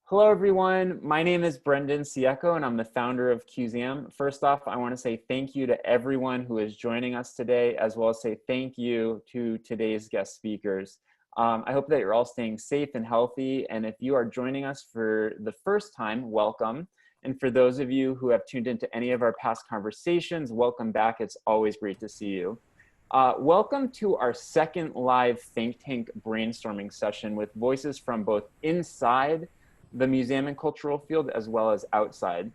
Hello, everyone. My name is Brendan Ciecko, and I'm the founder of Cuseum. First off, I want to say thank you to everyone who is joining us today, as well as say thank you to today's guest speakers. I hope that you're all staying safe and healthy, and if you are joining us for the first time, welcome. And for those of you who have tuned into any of our past conversations, welcome back. It's always great to see you. Welcome to our second live think tank brainstorming session with voices from both inside the museum and cultural field as well as outside.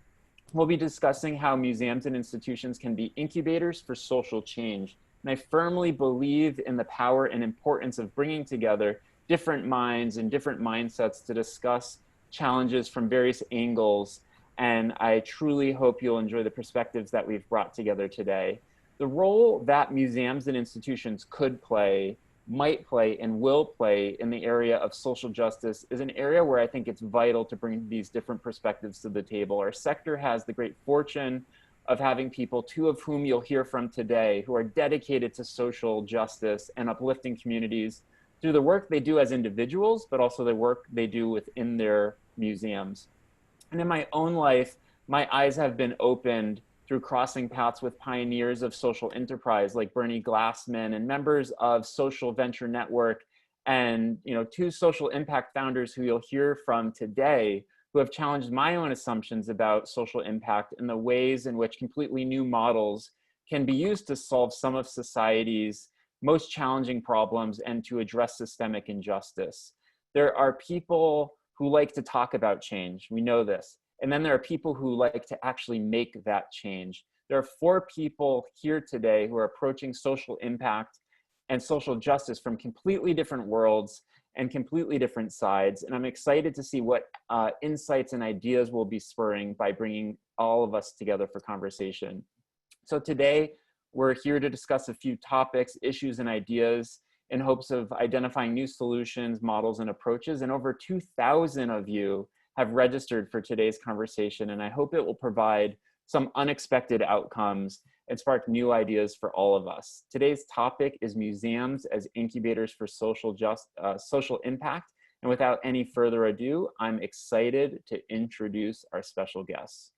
We'll be discussing how museums and institutions can be incubators for social change. And I firmly believe in the power and importance of bringing together different minds and different mindsets to discuss challenges from various angles. And I truly hope you'll enjoy the perspectives that we've brought together today. The role that museums and institutions could play, might play, and will play in the area of social justice is an area where I think it's vital to bring these different perspectives to the table. Our sector has the great fortune of having people, two of whom you'll hear from today, who are dedicated to social justice and uplifting communities through the work they do as individuals, but also the work they do within their museums. And in my own life, my eyes have been opened through crossing paths with pioneers of social enterprise like Bernie Glassman and members of Social Venture Network and two social impact founders who you'll hear from today who have challenged my own assumptions about social impact and the ways in which completely new models can be used to solve some of society's most challenging problems and to address systemic injustice. There are people who like to talk about change. We know this. And then there are people who like to actually make that change. There are four people here today who are approaching social impact and social justice from completely different worlds and completely different sides. And I'm excited to see what insights and ideas we'll be spurring by bringing all of us together for conversation. So today, we're here to discuss a few topics, issues, and ideas in hopes of identifying new solutions, models, and approaches. And over 2,000 of you have registered for today's conversation, and I hope it will provide some unexpected outcomes and spark new ideas for all of us. Today's topic is museums as incubators for social impact. And without any further ado, I'm excited to introduce our special guests.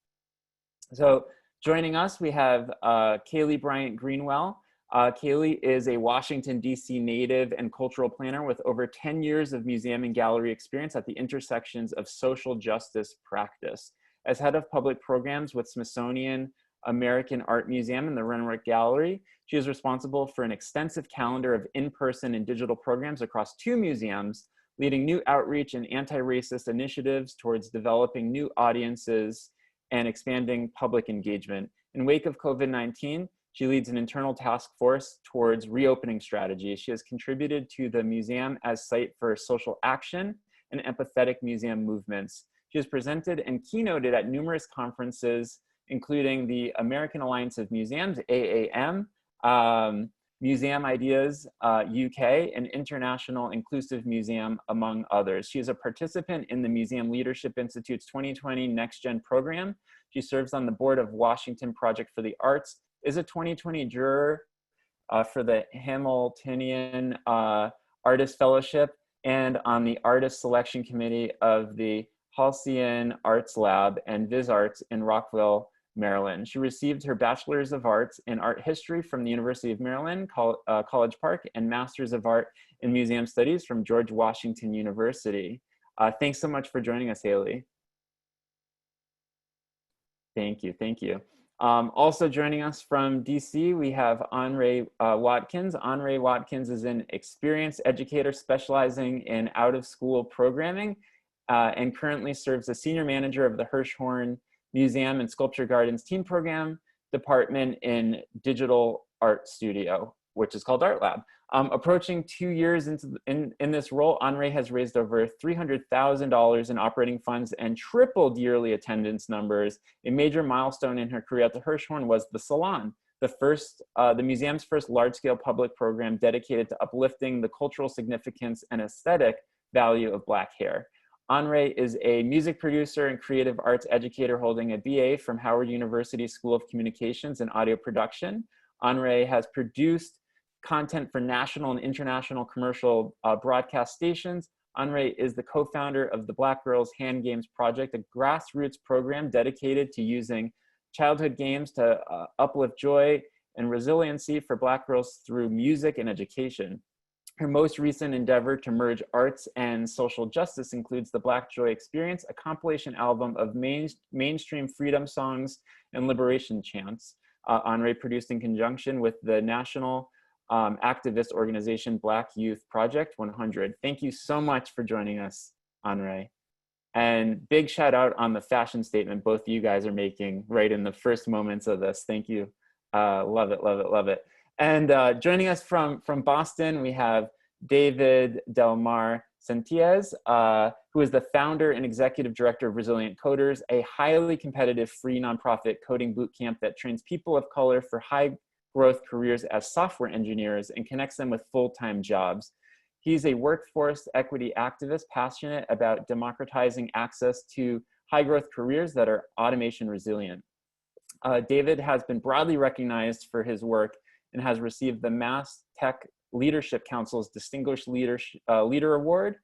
So joining us, we have Kayleigh Bryant-Greenwell. Kayleigh is a Washington, D.C. native and cultural planner with over 10 years of museum and gallery experience at the intersections of social justice practice. As head of public programs with Smithsonian American Art Museum and the Renwick Gallery, she is responsible for an extensive calendar of in-person and digital programs across 2 museums, leading new outreach and anti-racist initiatives towards developing new audiences and expanding public engagement. In wake of COVID-19, she leads an internal task force towards reopening strategies. She has contributed to the museum as site for social action and empathetic museum movements. She has presented and keynoted at numerous conferences, including the American Alliance of Museums, AAM, Museum Ideas UK, and International Inclusive Museum, among others. She is a participant in the Museum Leadership Institute's 2020 Next Gen program. She serves on the board of Washington Project for the Arts, is a 2020 juror for the Hamiltonian Artist Fellowship, and on the Artist Selection Committee of the Halcyon Arts Lab and Viz Arts in Rockville, Maryland. She received her Bachelor's of Arts in Art History from the University of Maryland, College Park, and Master's of Art in Museum Studies from George Washington University. Thanks so much for joining us, Kayleigh. Thank you, thank you. Also joining us from DC, we have OnRae Watkins. OnRae Watkins is an experienced educator specializing in out-of-school programming and currently serves as senior manager of the Hirshhorn Museum and Sculpture Garden's teen program department in Digital Art Studio, which is called ARTLAB. Approaching 2 years in this role, OnRae has raised over $300,000 in operating funds and tripled yearly attendance numbers. A major milestone in her career at the Hirshhorn was the Salon, the museum's first large-scale public program dedicated to uplifting the cultural significance and aesthetic value of Black hair. OnRae is a music producer and creative arts educator holding a BA from Howard University School of Communications and Audio Production. OnRae has produced content for national and international commercial broadcast stations, OnRae is the co-founder of the Black Girls Hand Games Project, a grassroots program dedicated to using childhood games to uplift joy and resiliency for Black girls through music and education. Her most recent endeavor to merge arts and social justice includes the Black Joy Experience, a compilation album of mainstream freedom songs and liberation chants. OnRae produced in conjunction with the national activist organization Black Youth Project 100. Thank you so much for joining us, OnRae. And big shout out on the fashion statement both of you guys are making right in the first moments of this. Thank you. Love it, love it, love it. And joining us from Boston, we have David Delmar Sentíes, who is the founder and executive director of Resilient Coders, a highly competitive free nonprofit coding bootcamp that trains people of color for high growth careers as software engineers and connects them with full-time jobs. He's a workforce equity activist passionate about democratizing access to high growth careers that are automation resilient. David has been broadly recognized for his work and has received the Mass Tech Leadership Council's Distinguished Leader Award,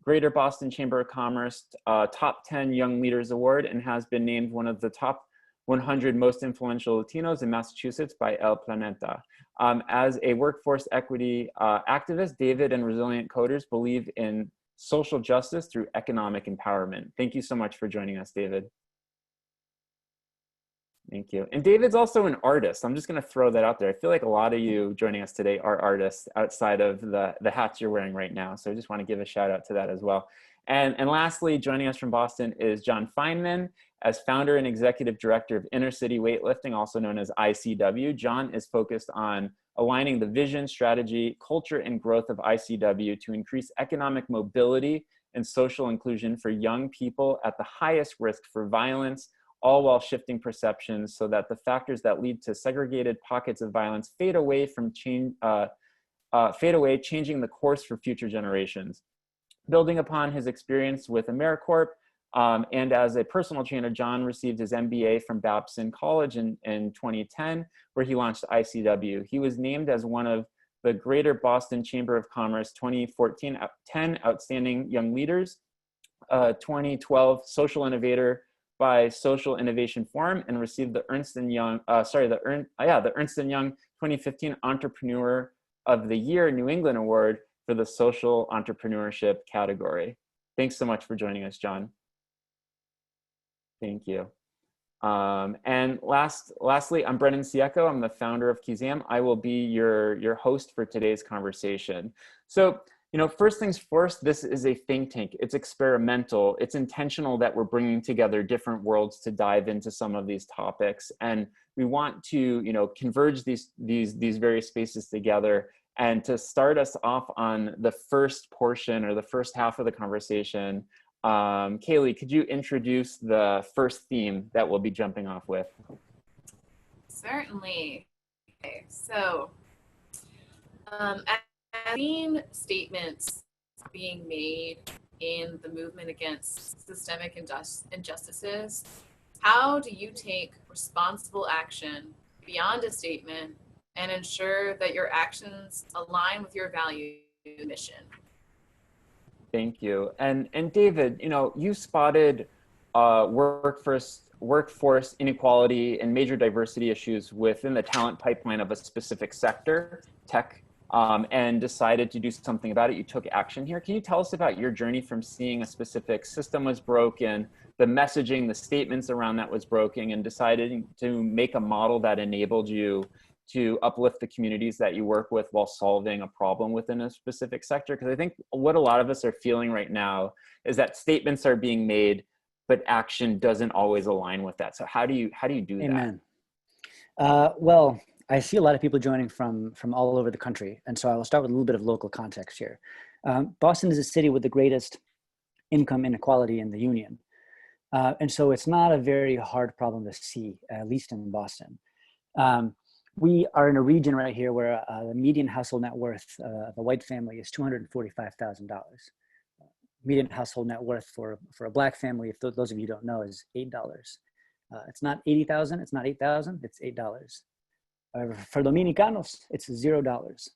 Greater Boston Chamber of Commerce Top 10 Young Leaders Award, and has been named one of the top 100 most influential Latinos in Massachusetts by El Planeta. As a workforce equity activist, David and Resilient Coders believe in social justice through economic empowerment. Thank you so much for joining us, David. Thank you. And David's also an artist. I'm just going to throw that out there. I feel like a lot of you joining us today are artists outside of the hats you're wearing right now. So I just want to give a shout out to that as well. And lastly, joining us from Boston is Jon Feinman. As founder and executive director of InnerCity Weightlifting, also known as ICW, Jon is focused on aligning the vision, strategy, culture, and growth of ICW to increase economic mobility and social inclusion for young people at the highest risk for violence, all while shifting perceptions so that the factors that lead to segregated pockets of violence fade away, changing the course for future generations. Building upon his experience with AmeriCorps, and as a personal trainer, Jon received his MBA from Babson College in 2010, where he launched ICW. He was named as one of the Greater Boston Chamber of Commerce 2014 10 Outstanding Young Leaders, 2012 Social Innovator by Social Innovation Forum, and received the Ernst & Young, the Ernst & Young 2015 Entrepreneur of the Year New England Award for the social entrepreneurship category. Thanks so much for joining us, Jon. Thank you. And lastly, I'm Brendan Ciecko. I'm the founder of Cuseum. I will be your host for today's conversation. So, first things first, this is a think tank. It's experimental. It's intentional that we're bringing together different worlds to dive into some of these topics. And we want to, converge these various spaces together. And to start us off on the first portion or the first half of the conversation, Kayleigh, could you introduce the first theme that we'll be jumping off with? Certainly. Okay, so I've seen statements being made in the movement against systemic injustices. How do you take responsible action beyond a statement and ensure that your actions align with your value mission? Thank you. And David, you spotted workforce inequality and major diversity issues within the talent pipeline of a specific sector, tech, and decided to do something about it. You took action here. Can you tell us about your journey from seeing a specific system was broken, the messaging, the statements around that was broken, and decided to make a model that enabled you to uplift the communities that you work with while solving a problem within a specific sector? Because I think what a lot of us are feeling right now is that statements are being made, but action doesn't always align with that. So how do you do Amen. Well, I see a lot of people joining from all over the country. And so I will start with a little bit of local context here. Boston is a city with the greatest income inequality in the union. And so it's not a very hard problem to see, at least in Boston. We are in a region right here where the median household net worth of a white family is $245,000. Median household net worth for a Black family, if those of you don't know, is $8. It's not 80,000, it's not 8,000, it's $8. For Dominicanos, it's $0.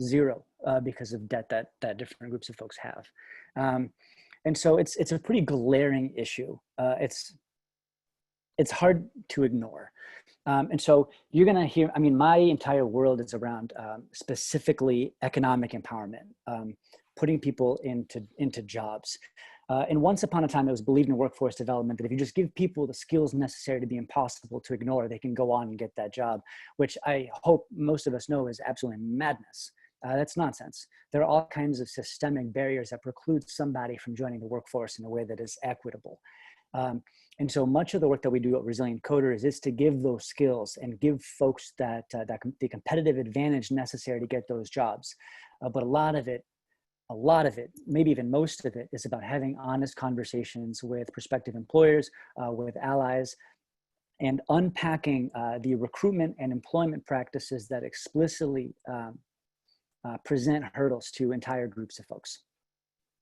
Zero. because of debt that different groups of folks have. And so it's a pretty glaring issue. It's hard to ignore. And so you're going to hear, I mean, my entire world is around specifically economic empowerment, putting people into jobs. And once upon a time, it was believed in workforce development that if you just give people the skills necessary to be impossible to ignore, they can go on and get that job, which I hope most of us know is absolutely madness. That's nonsense. There are all kinds of systemic barriers that preclude somebody from joining the workforce in a way that is equitable. And so much of the work that we do at Resilient Coders is to give those skills and give folks the competitive advantage necessary to get those jobs. But a lot of it, maybe even most of it, is about having honest conversations with prospective employers, with allies, and unpacking the recruitment and employment practices that explicitly present hurdles to entire groups of folks.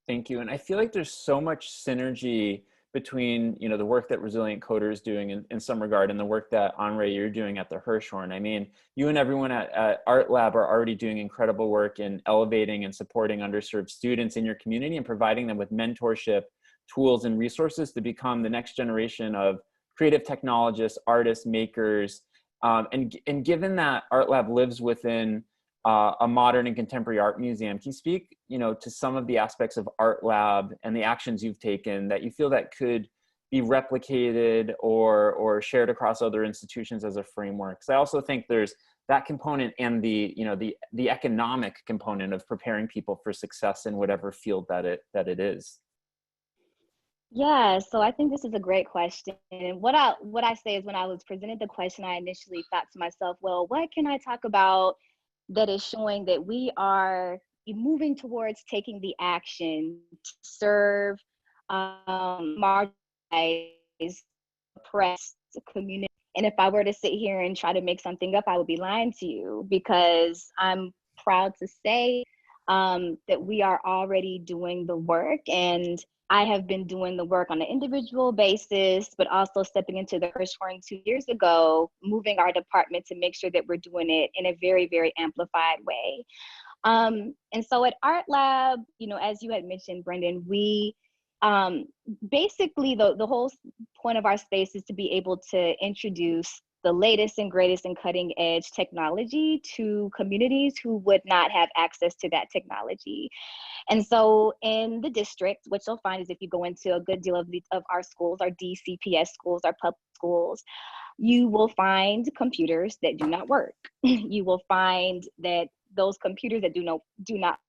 Thank you. And I feel like there's so much synergy between, you know, the work that Resilient Coder is doing in some regard and the work that OnRae you're doing at the Hirshhorn. I mean, you and everyone at ARTLAB are already doing incredible work in elevating and supporting underserved students in your community and providing them with mentorship, tools, and resources to become the next generation of creative technologists, artists, makers. And given that ARTLAB lives within a modern and contemporary art museum, can you speak, you know, to some of the aspects of ARTLAB and the actions you've taken that you feel that could be replicated or shared across other institutions as a framework? Because I also think there's that component and the, you know, the economic component of preparing people for success in whatever field that it is. Yeah, so I think this is a great question. And what I say is, when I was presented the question, I initially thought to myself, well, what can I talk about that is showing that we are moving towards taking the action to serve marginalized, oppressed community? And if I were to sit here and try to make something up, I would be lying to you, because I'm proud to say that we are already doing the work. And I have been doing the work on an individual basis, but also stepping into the Hirshhorn 2 years ago, moving our department to make sure that we're doing it in a very, very amplified way. And so at ARTLAB, you know, as you had mentioned, Brendan, we basically the whole point of our space is to be able to introduce the latest and greatest and cutting edge technology to communities who would not have access to that technology. And so in the district, what you'll find is, if you go into a good deal of our schools, our DCPS schools, our public schools, you will find computers that do not work. You will find that those computers that do not,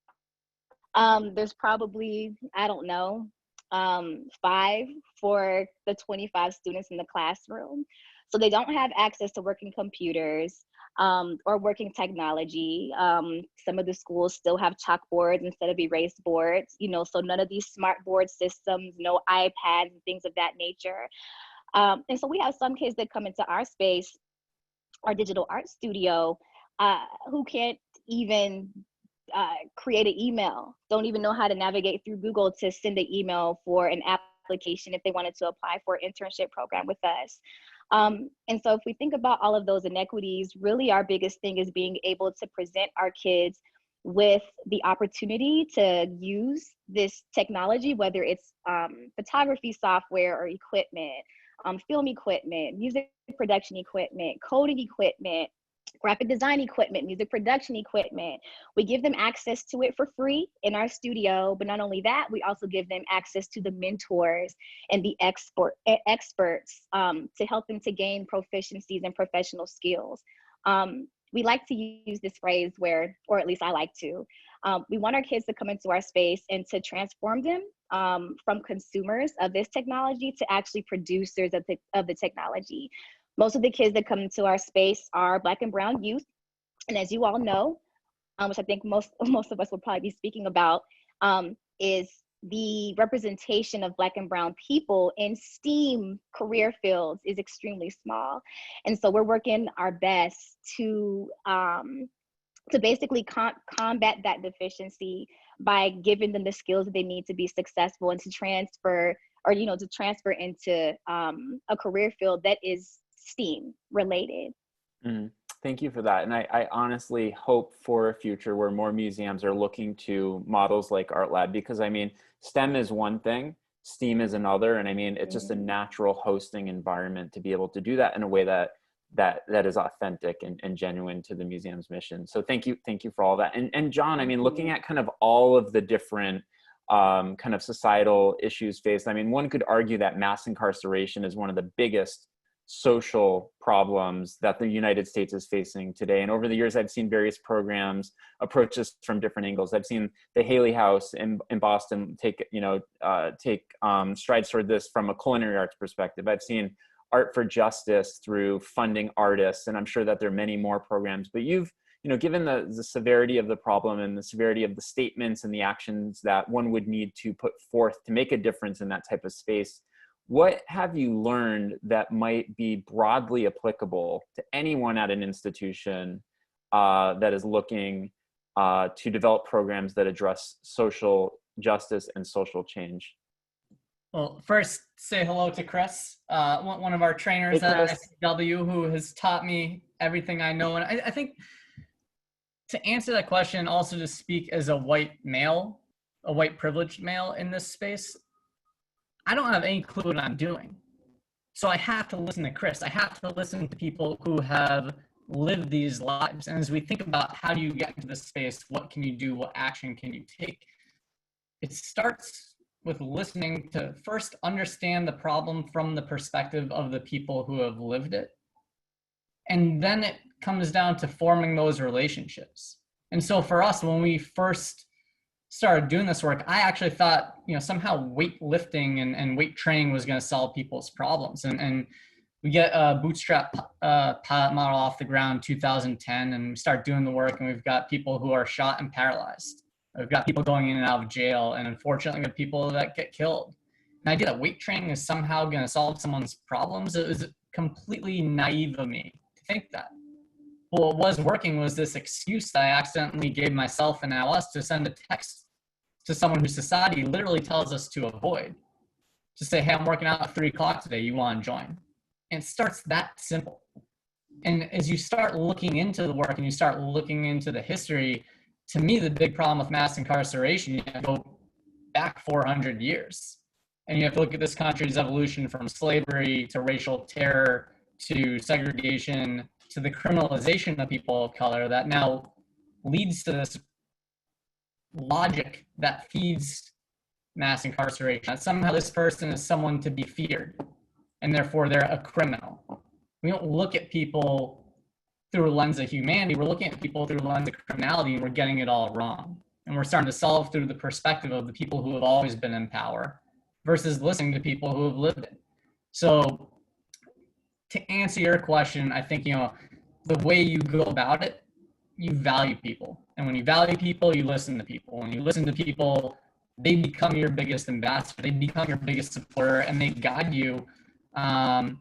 there's probably, I don't know, 5 for the 25 students in the classroom. So they don't have access to working computers or working technology. Some of the schools still have chalkboards instead of erased boards, you know, so none of these smart board systems, no iPads and things of that nature. And so we have some kids that come into our space, our digital art studio, who can't even create an email, don't even know how to navigate through Google to send an email for an application if they wanted to apply for an internship program with us. And so if we think about all of those inequities, really our biggest thing is being able to present our kids with the opportunity to use this technology, whether it's photography software or equipment, film equipment, music production equipment, coding equipment, graphic design equipment, music production equipment. We give them access to it for free in our studio, but not only that, we also give them access to the mentors and the experts to help them to gain proficiencies and professional skills. We like to use this phrase where, or at least I like to, we want our kids to come into our space and to transform them from consumers of this technology to actually producers of the technology. Most of the kids that come into our space are Black and brown youth. And as you all know, which I think most of us will probably be speaking about, is the representation of Black and brown people in STEAM career fields is extremely small. And so we're working our best to basically combat that deficiency by giving them the skills that they need to be successful and to transfer, or, you know, to transfer into a career field that is STEAM related. Mm-hmm. Thank you for that. And I honestly hope for a future where more museums are looking to models like ArtLab, because I mean, STEM is one thing, STEAM is another. And I mean, it's just a natural hosting environment to be able to do that in a way that is authentic and genuine to the museum's mission. So thank you for all that. And Jon, I mean, looking at kind of all of the different kind of societal issues faced, I mean, one could argue that mass incarceration is one of the biggest social problems that the United States is facing today. And over the years, I've seen various programs approach this from different angles. I've seen the Haley House in Boston take strides toward this from a culinary arts perspective. I've seen Art for Justice through funding artists, and I'm sure that there are many more programs. But you've, given the severity of the problem and the severity of the statements and the actions that one would need to put forth to make a difference in that type of space, what have you learned that might be broadly applicable to anyone at an institution that is looking to develop programs that address social justice and social change? Well, first, say hello to Chris, one of our trainers at SCW, who has taught me everything I know. And I think to answer that question, also to speak as a white male, a white privileged male in this space, I don't have any clue what I'm doing. So I have to listen to Chris. I have to listen to people who have lived these lives. And as we think about how do you get into this space, what can you do, what action can you take? It starts with listening to first understand the problem from the perspective of the people who have lived it. And then it comes down to forming those relationships. And so for us, when we first started doing this work, I actually thought, somehow weightlifting and weight training was going to solve people's problems. And we get a bootstrap pilot model off the ground 2010, and we start doing the work, and we've got people who are shot and paralyzed. We've got people going in and out of jail, and unfortunately, we have people that get killed. The idea that weight training is somehow going to solve someone's problems, it was completely naive of me to think that. What was working was this excuse that I accidentally gave myself and now us to send a text to someone whose society literally tells us to avoid. To say, hey, I'm working out at 3 o'clock today, you want to join? And it starts that simple. And as you start looking into the work and you start looking into the history, to me, the big problem with mass incarceration, you have to go back 400 years. And you have to look at this country's evolution from slavery to racial terror to segregation to the criminalization of people of color that now leads to this logic that feeds mass incarceration. That somehow this person is someone to be feared, and therefore they're a criminal. We don't look at people through a lens of humanity. We're looking at people through a lens of criminality, and we're getting it all wrong. And we're starting to solve through the perspective of the people who have always been in power versus listening to people who have lived it. So to answer your question, I think, the way you go about it, you value people. And when you value people, you listen to people. When you listen to people, they become your biggest ambassador. They become your biggest supporter, and they guide you and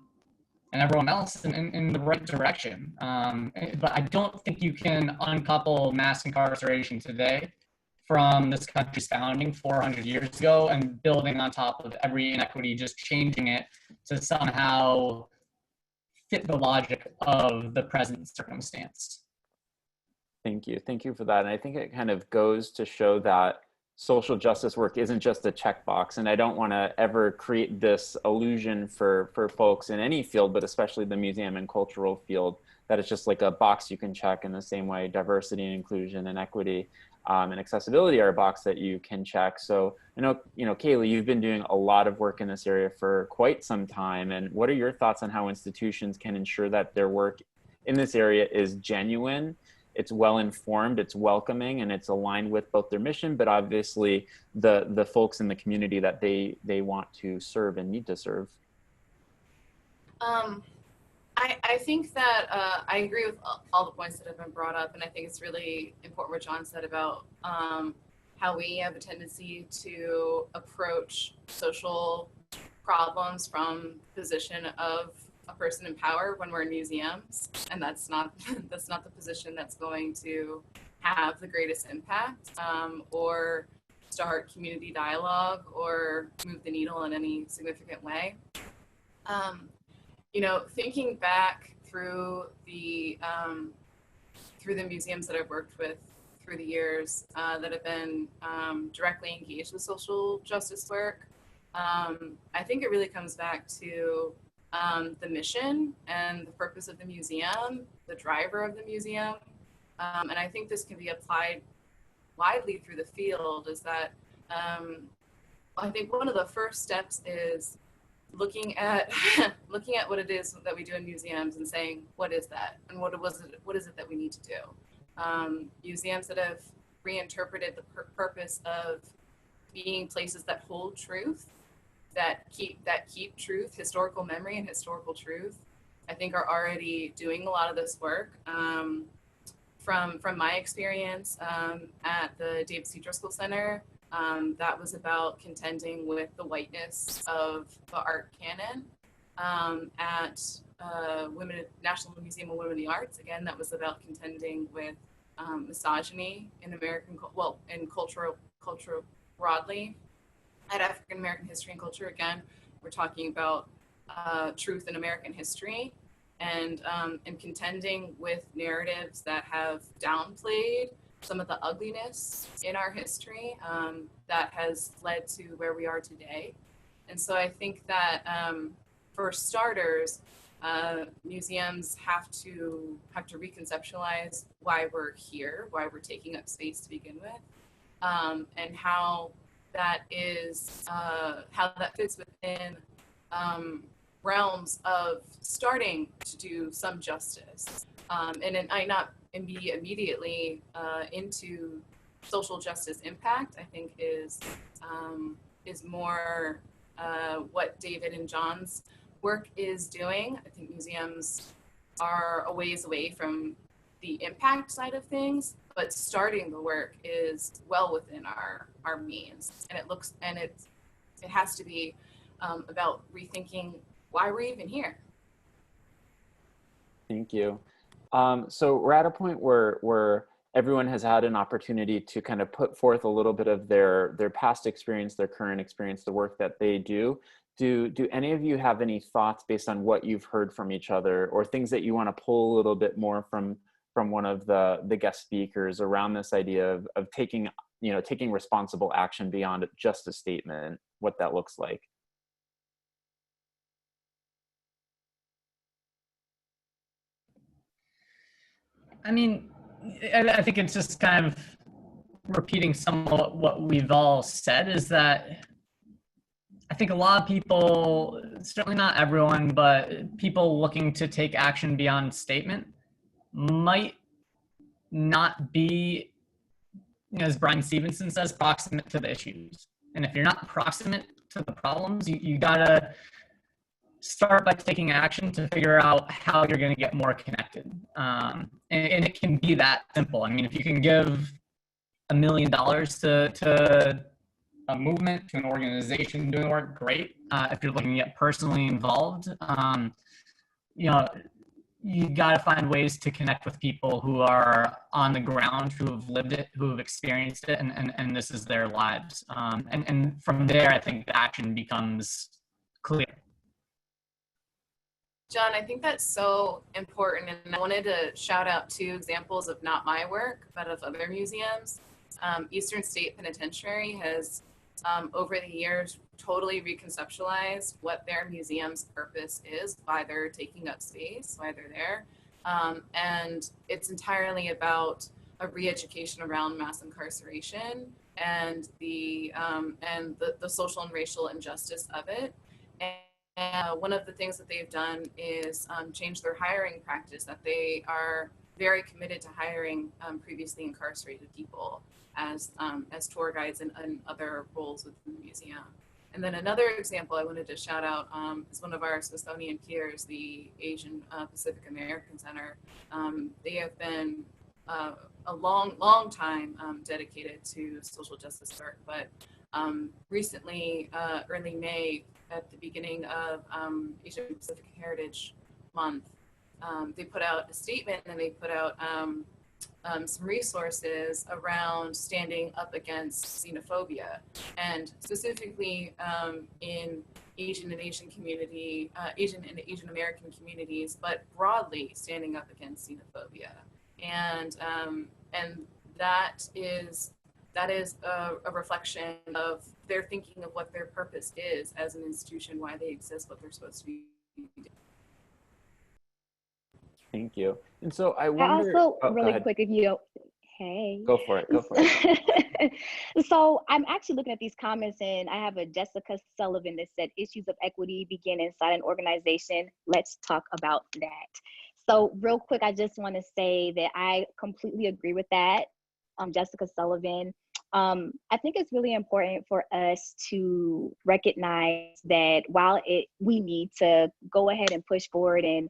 everyone else in the right direction. But I don't think you can uncouple mass incarceration today from this country's founding 400 years ago and building on top of every inequity, just changing it to somehow fit the logic of the present circumstance. Thank you for that. And I think it kind of goes to show that social justice work isn't just a checkbox. And I don't want to ever create this illusion for folks in any field, but especially the museum and cultural field, that it's just like a box you can check in the same way diversity and inclusion and equity and accessibility are a box that you can check. So I know, Kayleigh, you've been doing a lot of work in this area for quite some time. And what are your thoughts on how institutions can ensure that their work in this area is genuine, it's well-informed, it's welcoming, and it's aligned with both their mission, but obviously the folks in the community that they want to serve and need to serve? I think that I agree with all the points that have been brought up, and I think it's really important what Jon said about how we have a tendency to approach social problems from the position of a person in power when we're in museums, and that's not the position that's going to have the greatest impact or start community dialogue or move the needle in any significant way. Thinking back through the museums that I've worked with through the years that have been directly engaged with social justice work, I think it really comes back to the mission and the purpose of the museum, the driver of the museum. And I think this can be applied widely through the field, is that I think one of the first steps is looking at what it is that we do in museums and saying, what is that? And what is it that we need to do? Museums that have reinterpreted the purpose of being places that hold truth, that keep truth, historical memory and historical truth, I think are already doing a lot of this work. From my experience at the David C. Driscoll Center, that was about contending with the whiteness of the art canon. At National Museum of Women in the Arts, again, that was about contending with misogyny in culture broadly. At African American History and Culture, again, we're talking about truth in American history, and contending with narratives that have downplayed some of the ugliness in our history that has led to where we are today. And so I think that for starters, museums have to reconceptualize why we're here, why we're taking up space to begin with, and how that fits within realms of starting to do some justice. And I not immediately into social justice impact, I think is more what David and Jon's work is doing. I think museums are a ways away from the impact side of things, but starting the work is well within our means. And it has to be about rethinking why we're even here. Thank you. So we're at a point where everyone has had an opportunity to kind of put forth a little bit of their past experience, their current experience, the work that they do. Do any of you have any thoughts based on what you've heard from each other, or things that you want to pull a little bit more from one of the guest speakers around this idea of taking responsible action beyond just a statement, what that looks like? I mean, I think it's just kind of repeating some of what we've all said, is that I think a lot of people, certainly not everyone, but people looking to take action beyond statement might not be, as Brian Stevenson says, proximate to the issues. And if you're not proximate to the problems, you gotta start by taking action to figure out how you're going to get more connected. And it can be that simple. I mean, if you can give $1 million to a movement, to an organization doing work, great. If you're looking to get personally involved, you got to find ways to connect with people who are on the ground, who have lived it, who have experienced it, and this is their lives. And from there, I think the action becomes clear. Jon, I think that's so important, and I wanted to shout out 2 examples of not my work, but of other museums. Eastern State Penitentiary has, over the years, totally reconceptualized what their museum's purpose is, why they're taking up space, why they're there. And it's entirely about a re-education around mass incarceration and the social and racial injustice of it. And one of the things that they've done is change their hiring practice, that they are very committed to hiring previously incarcerated people as tour guides and other roles within the museum. And then another example I wanted to shout out is one of our Smithsonian peers, the Asian Pacific American Center. They have been a long time dedicated to social justice work, but recently, early May, at the beginning of Asian Pacific Heritage Month, they put out a statement, and they put out some resources around standing up against xenophobia, and specifically in Asian and Asian community, Asian and Asian American communities, but broadly standing up against xenophobia. And that is a reflection of their thinking of what their purpose is as an institution, why they exist, what they're supposed to be doing. Thank you. And so I wonder. I also, Oh, really quick, if you don't, hey. Go for it. Go for it. So I'm actually looking at these comments, and I have a Jessica Sullivan that said, issues of equity begin inside an organization. Let's talk about that. So real quick, I just want to say that I completely agree with that, Jessica Sullivan. I think it's really important for us to recognize that while we need to go ahead and push forward and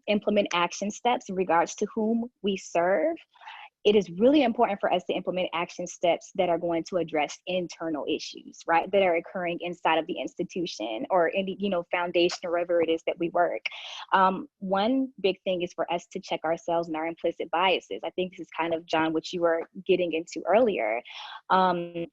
implement action steps in regards to whom we serve, it is really important for us to implement action steps that are going to address internal issues, right, that are occurring inside of the institution or in the, foundation or wherever it is that we work. One big thing is for us to check ourselves and our implicit biases. I think this is kind of, Jon, what you were getting into earlier. And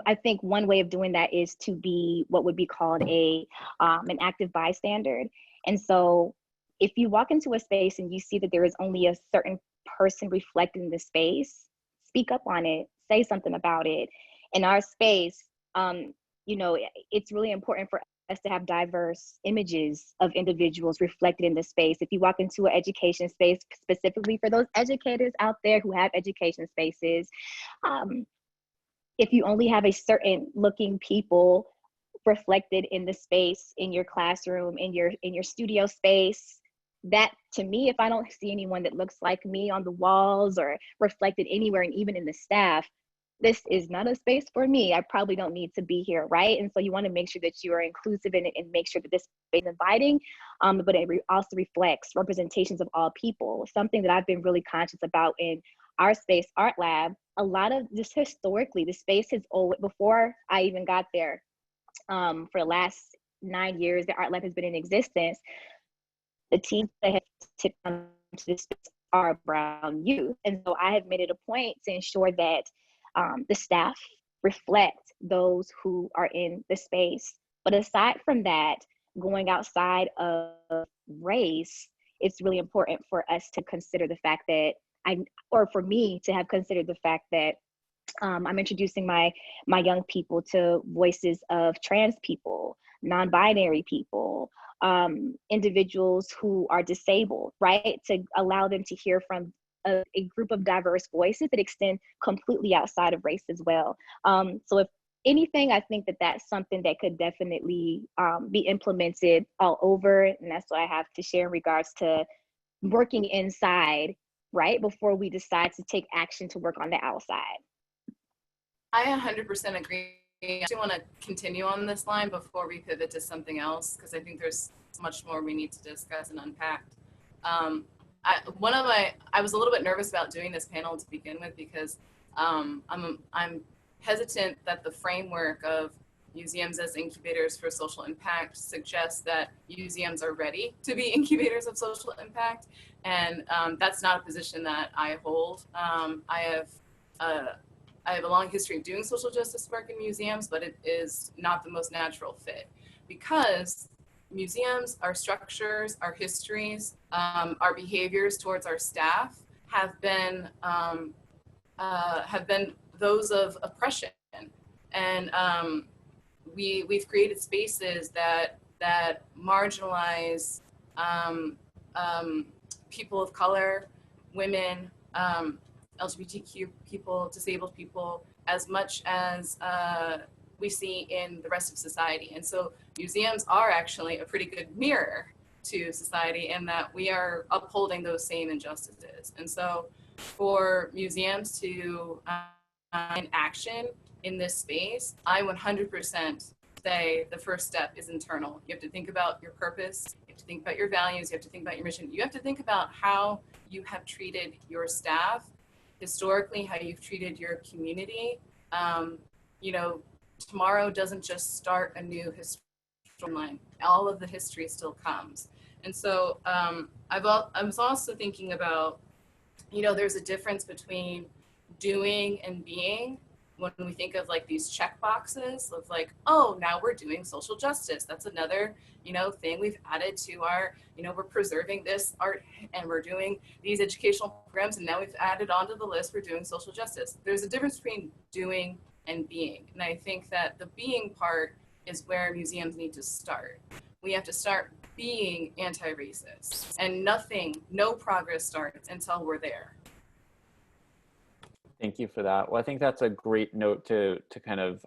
I think one way of doing that is to be what would be called an active bystander. And so if you walk into a space and you see that there is only a certain person reflected in the space, speak up on it, say something about it. In our space, it's really important for us to have diverse images of individuals reflected in the space. If you walk into an education space, specifically for those educators out there who have education spaces, if you only have a certain looking people reflected in the space, in your classroom, in your studio space, that to me, if I don't see anyone that looks like me on the walls or reflected anywhere, and even in the staff, this is not a space for me. I probably don't need to be here, right? And so you want to make sure that you are inclusive in it and make sure that this space is inviting, but it also reflects representations of all people. Something that I've been really conscious about in our space, Art Lab, a lot of this historically, the space has always, before I even got there, for the last 9 years that Art Lab has been in existence, the teams that have tipped on to this space are brown youth. And so I have made it a point to ensure that the staff reflect those who are in the space. But aside from that, going outside of race, it's really important for us to consider the fact that for me to have considered the fact that I'm introducing my young people to voices of trans people, non-binary people, individuals who are disabled, right? To allow them to hear from a group of diverse voices that extend completely outside of race as well. So if anything, I think that that's something that could definitely be implemented all over. And that's what I have to share in regards to working inside, right? Before we decide to take action to work on the outside. I 100% agree. I actually want to continue on this line before we pivot to something else, because I think there's much more we need to discuss and unpack. I was a little bit nervous about doing this panel to begin with because I'm hesitant that the framework of museums as incubators for social impact suggests that museums are ready to be incubators of social impact, and that's not a position that I hold. I have a long history of doing social justice work in museums, but it is not the most natural fit, because museums, our structures, our histories, our behaviors towards our staff have been those of oppression, and we've created spaces that marginalize people of color, women, LGBTQ people, disabled people, as much as we see in the rest of society. And so museums are actually a pretty good mirror to society in that we are upholding those same injustices. And so for museums to in action in this space, I 100% say the first step is internal. You have to think about your purpose, you have to think about your values, you have to think about your mission, you have to think about how you have treated your staff historically, how you've treated your community. Tomorrow doesn't just start a new history line. All of the history still comes. And so I was also thinking about, there's a difference between doing and being. when we think of like these check boxes of like, oh, now we're doing social justice. That's another, thing we've added to our, we're preserving this art and we're doing these educational programs, and now we've added onto the list, we're doing social justice. There's a difference between doing and being. And I think that the being part is where museums need to start. We have to start being anti-racist, and no progress starts until we're there. Thank you for that. Well, I think that's a great note to kind of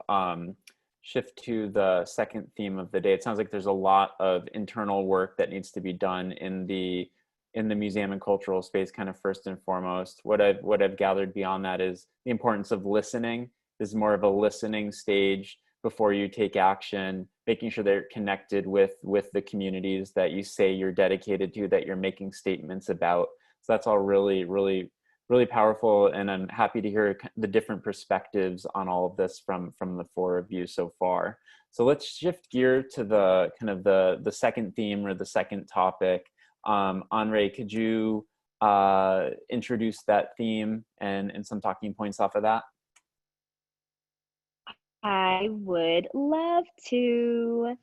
shift to the second theme of the day. It sounds like there's a lot of internal work that needs to be done in the museum and cultural space, kind of first and foremost. What I've gathered beyond that is the importance of listening. This is more of a listening stage before you take action, making sure they're connected with the communities that you say you're dedicated to, that you're making statements about. So that's all really, really, really powerful. And I'm happy to hear the different perspectives on all of this from the four of you so far. So let's shift gear to the kind of the second theme, or the second topic. OnRae, could you introduce that theme and some talking points off of that? I would love to.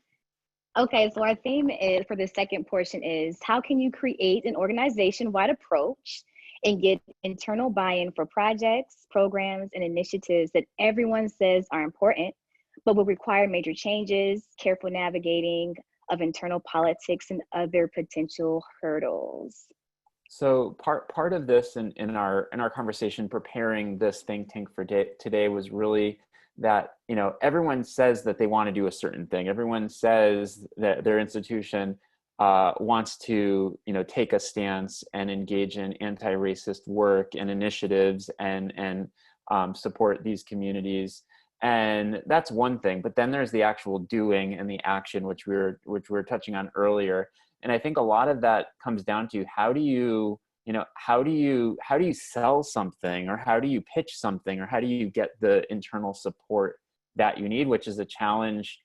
Okay, so our theme is, for the second portion, is how can you create an organization-wide approach and get internal buy-in for projects, programs, and initiatives that everyone says are important, but will require major changes, careful navigating of internal politics, and other potential hurdles. So part of this in our conversation preparing this think tank for today was really that, everyone says that they want to do a certain thing. Everyone says that their institution wants to, take a stance and engage in anti-racist work and initiatives and support these communities. And that's one thing, but then there's the actual doing and the action, which we were touching on earlier. And I think a lot of that comes down to how do you sell something, or how do you pitch something, or how do you get the internal support that you need, which is a challenge,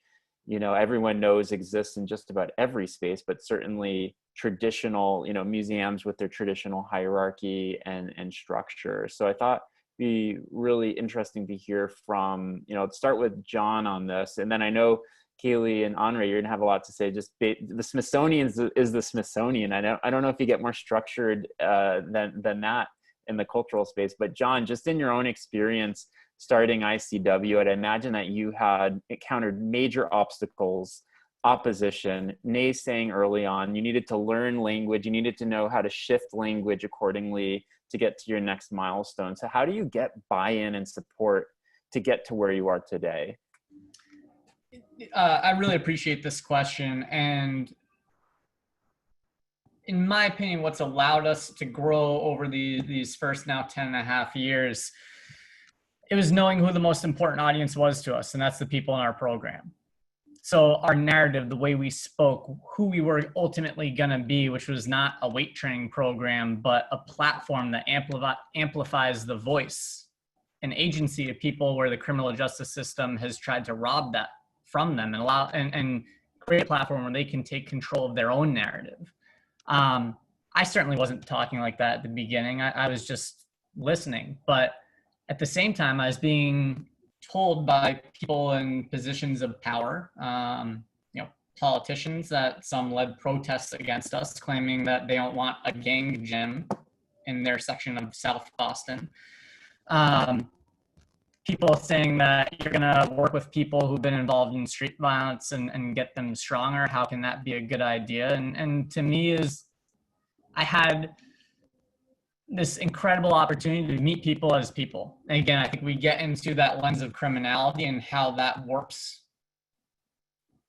everyone knows exists in just about every space, but certainly traditional, museums with their traditional hierarchy and structure. So I thought it'd be really interesting to hear from, let's start with Jon on this. And then I know Kayleigh and OnRae, you're gonna have a lot to say. Just the Smithsonian is the Smithsonian. I don't know if you get more structured than that in the cultural space. But Jon, just in your own experience starting ICW, I'd imagine that you had encountered major obstacles, opposition, naysaying early on. You needed to learn language. You needed to know how to shift language accordingly to get to your next milestone. So how do you get buy-in and support to get to where you are today? I really appreciate this question. And in my opinion, what's allowed us to grow over these first now 10.5 years, it was knowing who the most important audience was to us, and that's the people in our program. So our narrative, the way we spoke, who we were ultimately going to be, which was not a weight training program, but a platform that amplifies the voice, an agency of people where the criminal justice system has tried to rob that from them and allow and create a platform where they can take control of their own narrative. I certainly wasn't talking like that at the beginning. I was just listening, but at the same time, I was being told by people in positions of power, politicians, that some led protests against us, claiming that they don't want a gang gym in their section of South Boston. People saying that you're going to work with people who've been involved in street violence and get them stronger. How can that be a good idea? And to me, I had this incredible opportunity to meet people as people. And again, I think we get into that lens of criminality and how that warps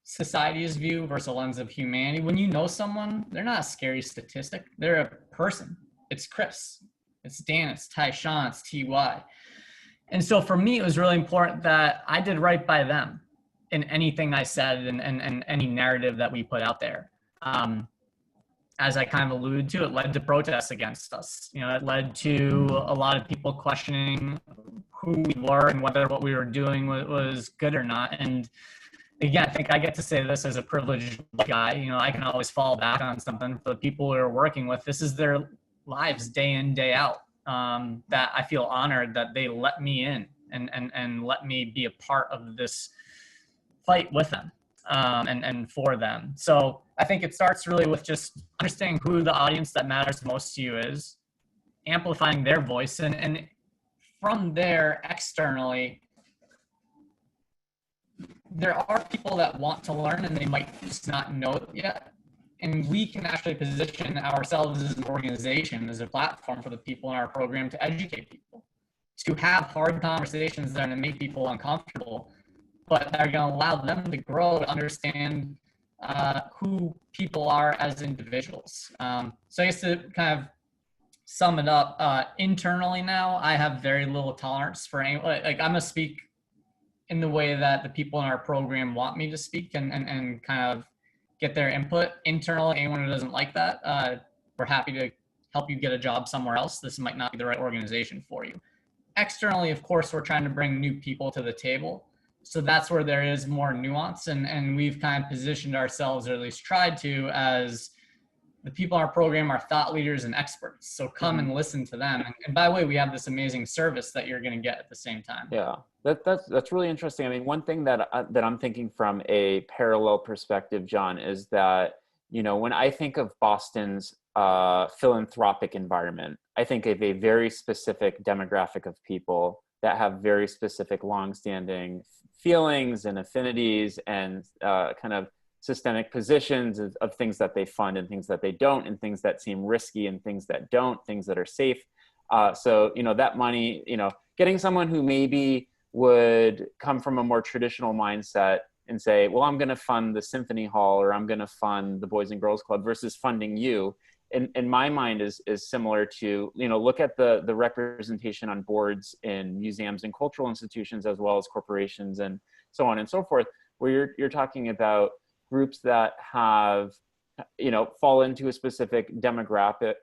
society's view versus a lens of humanity. When you know someone, they're not a scary statistic. They're a person. It's Chris, it's Dan, it's Tyshawn, it's TY. And so for me, it was really important that I did right by them in anything I said and any narrative that we put out there. As I kind of alluded to, it led to protests against us. It led to a lot of people questioning who we were and whether what we were doing was good or not. And again, I think I get to say this as a privileged guy. I can always fall back on something. For the people we are working with, this is their lives day in, day out. That I feel honored that they let me in and let me be a part of this fight with them and for them. So I think it starts really with just understanding who the audience that matters most to you is, amplifying their voice, and from there, externally, there are people that want to learn and they might just not know it yet. And we can actually position ourselves as an organization, as a platform for the people in our program to educate people, to have hard conversations that are going to make people uncomfortable, but that are going to allow them to grow, to understand who people are as individuals. So I guess to kind of sum it up, internally now, I have very little tolerance for any, like I'm gonna speak in the way that the people in our program want me to speak and kind of get their input. Internally, anyone who doesn't like that, we're happy to help you get a job somewhere else. This might not be the right organization for you. Externally, of course, we're trying to bring new people to the table. So that's where there is more nuance, and we've kind of positioned ourselves, or at least tried to, as the people in our program are thought leaders and experts. So come and listen to them. And by the way, we have this amazing service that you're going to get at the same time. Yeah, that's really interesting. I mean, one thing that I'm thinking from a parallel perspective, Jon, is that, you know, when I think of Boston's philanthropic environment, I think of a very specific demographic of people that have very specific longstanding feelings and affinities and kind of systemic positions of things that they fund and things that they don't, and things that seem risky and things that don't, things that are safe. So, you know, that money, you know, getting someone who maybe would come from a more traditional mindset and say, well, I'm going to fund the Symphony Hall, or I'm going to fund the Boys and Girls Club, versus funding you, in my mind is similar to, you know, look at the representation on boards in museums and cultural institutions, as well as corporations and so on and so forth, where you're talking about groups that have, you know, fall into a specific demographic,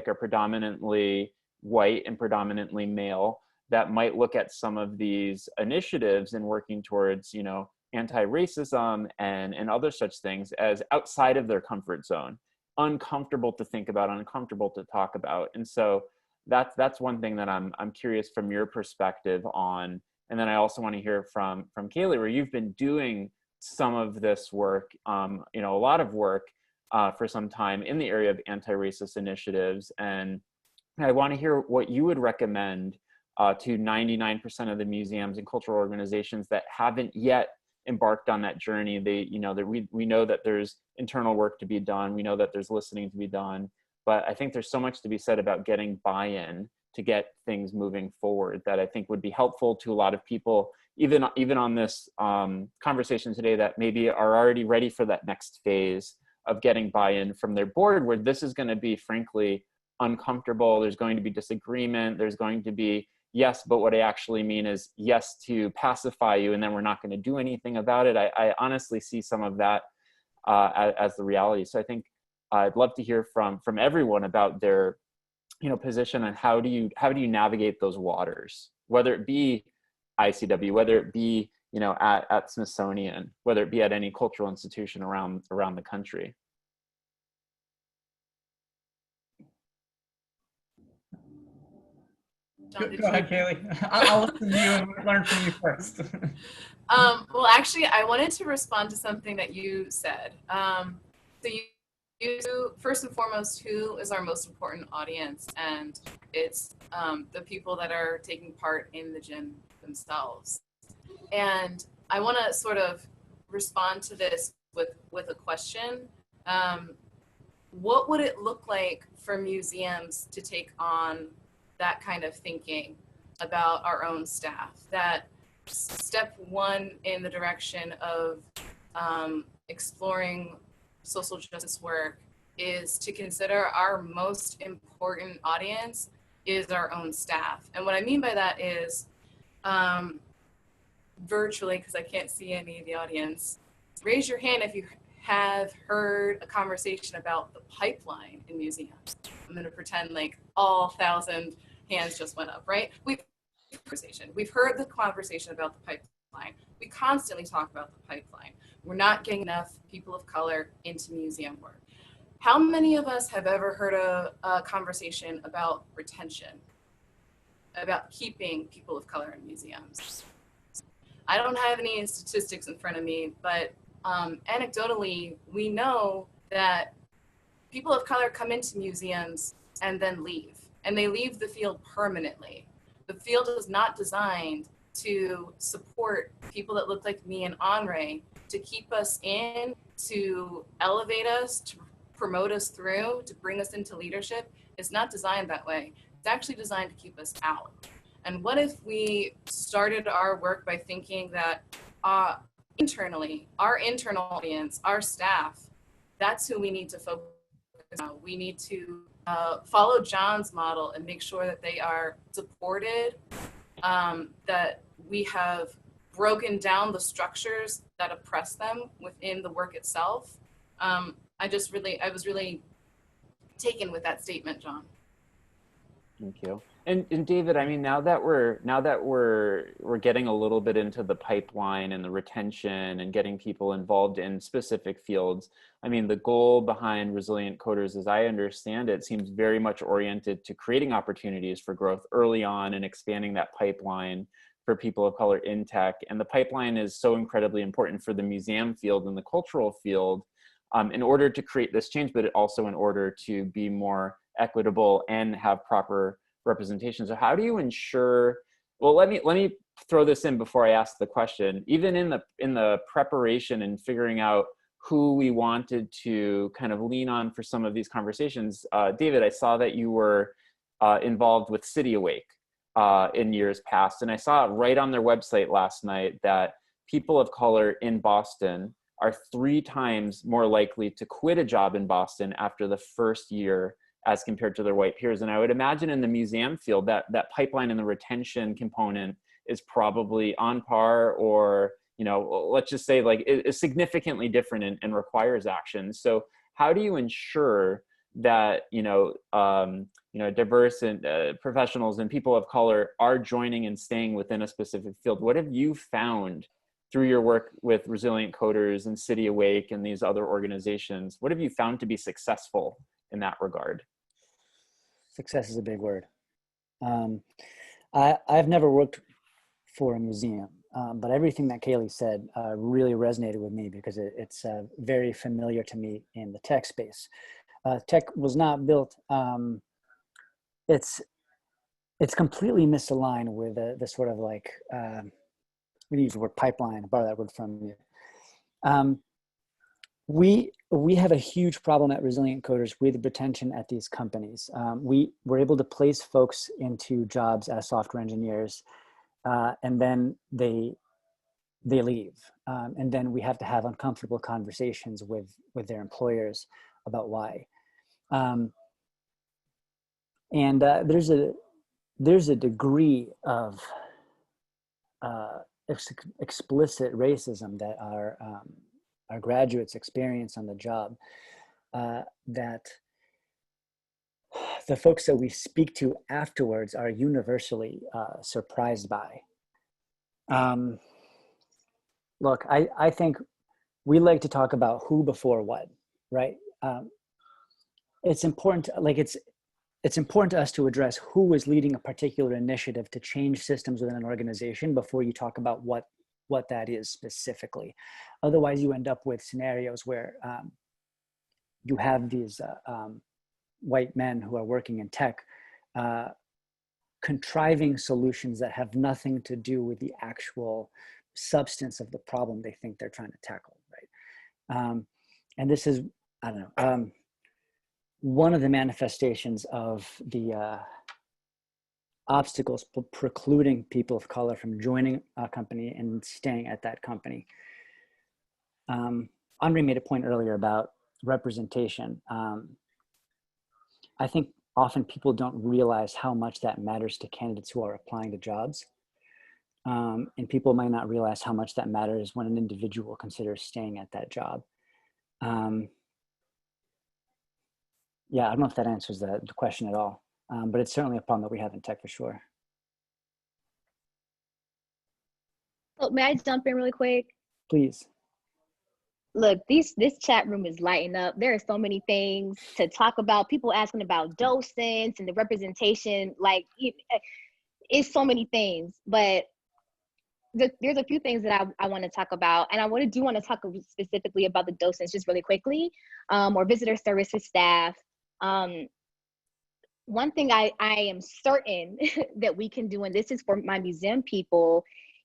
are predominantly white and predominantly male, that might look at some of these initiatives and working towards, you know, anti-racism and other such things as outside of their comfort zone, uncomfortable to think about, uncomfortable to talk about. And so that's one thing that I'm curious from your perspective on. And then I also want to hear from Kayleigh, where you've been doing some of this work, you know, a lot of work for some time in the area of anti-racist initiatives. And I want to hear what you would recommend to 99% of the museums and cultural organizations that haven't yet embarked on that journey. They, you know, that we know that there's internal work to be done. We know that there's listening to be done, but I think there's so much to be said about getting buy-in to get things moving forward that I think would be helpful to a lot of people, even on this conversation today, that maybe are already ready for that next phase of getting buy-in from their board, where this is going to be, frankly, uncomfortable. There's going to be disagreement. There's going to be, yes, but what I actually mean is yes to pacify you, and then we're not going to do anything about it. I honestly see some of that as the reality. So I think I'd love to hear from everyone about their, you know, position on how do you navigate those waters, whether it be ICW, whether it be, you know, at Smithsonian, whether it be at any cultural institution around the country. Jon, Go ahead, Kayleigh. I'll listen to you and learn from you first. Well, actually, I wanted to respond to something that you said. So you first and foremost, who is our most important audience? And it's the people that are taking part in the gym themselves. And I want to sort of respond to this with a question. What would it look like for museums to take on that kind of thinking about our own staff? That step one in the direction of exploring social justice work is to consider our most important audience is our own staff. And what I mean by that is virtually, because I can't see any of the audience, raise your hand if you have heard a conversation about the pipeline in museums. I'm going to pretend like all 1,000 hands just went up, right? We've heard the conversation about the pipeline. We constantly talk about the pipeline. We're not getting enough people of color into museum work. How many of us have ever heard a conversation about retention? about keeping people of color in museums. I don't have any statistics in front of me, but anecdotally, we know that people of color come into museums and then leave, and they leave the field permanently. The field is not designed to support people that look like me and OnRae, to keep us in, to elevate us, to promote us through, to bring us into leadership. It's not designed that way. It's actually designed to keep us out. And what if we started our work by thinking that internally, our internal audience, our staff, that's who we need to focus on. We need to follow Jon's model and make sure that they are supported, that we have broken down the structures that oppress them within the work itself. I was really taken with that statement, Jon. Thank you. And David, I mean, now that we're getting a little bit into the pipeline and the retention and getting people involved in specific fields, I mean, the goal behind Resilient Coders, as I understand it, seems very much oriented to creating opportunities for growth early on and expanding that pipeline for people of color in tech. And the pipeline is so incredibly important for the museum field and the cultural field in order to create this change, but also in order to be more equitable and have proper representation. So how do you ensure, well, let me throw this in before I ask the question. Even in the preparation and figuring out who we wanted to kind of lean on for some of these conversations, David, I saw that you were involved with City Awake in years past. And I saw it right on their website last night that people of color in Boston are 3 times more likely to quit a job in Boston after the first year as compared to their white peers. And I would imagine in the museum field that pipeline and the retention component is probably on par, or, you know, let's just say like is significantly different and requires action. So how do you ensure that, diverse and professionals and people of color are joining and staying within a specific field? What have you found through your work with Resilient Coders and City Awake and these other organizations? What have you found to be successful in that regard? Success is a big word. I've never worked for a museum, but everything that Kayleigh said really resonated with me because it's very familiar to me in the tech space. Tech was not built, it's completely misaligned with the sort of like, we use the word pipeline, I borrow that word from you. We have a huge problem at Resilient Coders with retention at these companies. We were able to place folks into jobs as software engineers, and then they leave. And then we have to have uncomfortable conversations with their employers about why. There's a degree of explicit racism that our graduates experience on the job that the folks that we speak to afterwards are universally surprised by. Look, I think we like to talk about who before what, right? It's important, it's important to us to address who is leading a particular initiative to change systems within an organization before you talk about what that is specifically. Otherwise, you end up with scenarios where you have these white men who are working in tech contriving solutions that have nothing to do with the actual substance of the problem they think they're trying to tackle, right? And this is, I don't know, one of the manifestations of the obstacles precluding people of color from joining a company and staying at that company. OnRae made a point earlier about representation. I think often people don't realize how much that matters to candidates who are applying to jobs. And people might not realize how much that matters when an individual considers staying at that job. Yeah, I don't know if that answers the question at all, but it's certainly a problem that we have in tech for sure. Oh, may I jump in really quick? Please. Look, this chat room is lighting up. There are so many things to talk about. People asking about docents and the representation. Like, it's so many things, but there's a few things that I want to talk about, and I do want to talk specifically about the docents just really quickly, or visitor services staff. One thing I am certain that we can do, and this is for my museum people,